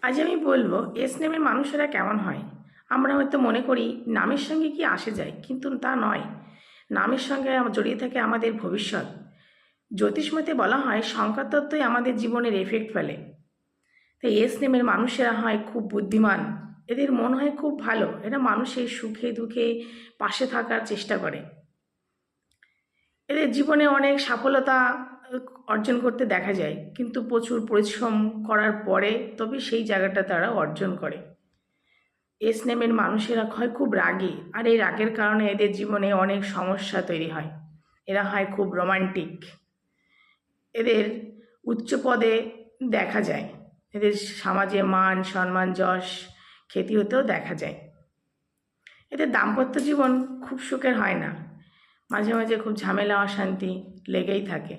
আজ আমি বলবো এস নেমের মানুষেরা কেমন হয়। আমরা হয়তো মনে করি নামের সঙ্গে কি আসে যায়, কিন্তু তা নয়। নামের সঙ্গে জড়িয়ে থাকে আমাদের ভবিষ্যৎ। জ্যোতিষমতে বলা হয় সংখ্যাতত্ত্বই আমাদের জীবনের এফেক্ট ফেলে। তাই এস নেমের মানুষেরা হয় খুব বুদ্ধিমান, এদের মন হয় খুব ভালো, এরা মানুষের সুখে দুঃখে পাশে থাকার চেষ্টা করে। এদের জীবনে অনেক সফলতা অর্জন করতে দেখা যায়, কিন্তু প্রচুর পরিশ্রম করার পরে তবে সেই জায়গাটা তারা অর্জন করে। এস নেমের মানুষেরা হয় খুব রাগী, আর এই রাগের কারণে এদের জীবনে অনেক সমস্যা তৈরি হয়। এরা হয় খুব রোমান্টিক, এদের উচ্চ পদে দেখা যায়, এদের সমাজে মান সম্মান যশ খ্যাতি হতেও দেখা যায়। এদের দাম্পত্য জীবন খুব সুখের হয় না, মাঝে মাঝে খুব ঝামেলা অশান্তি লেগেই থাকে।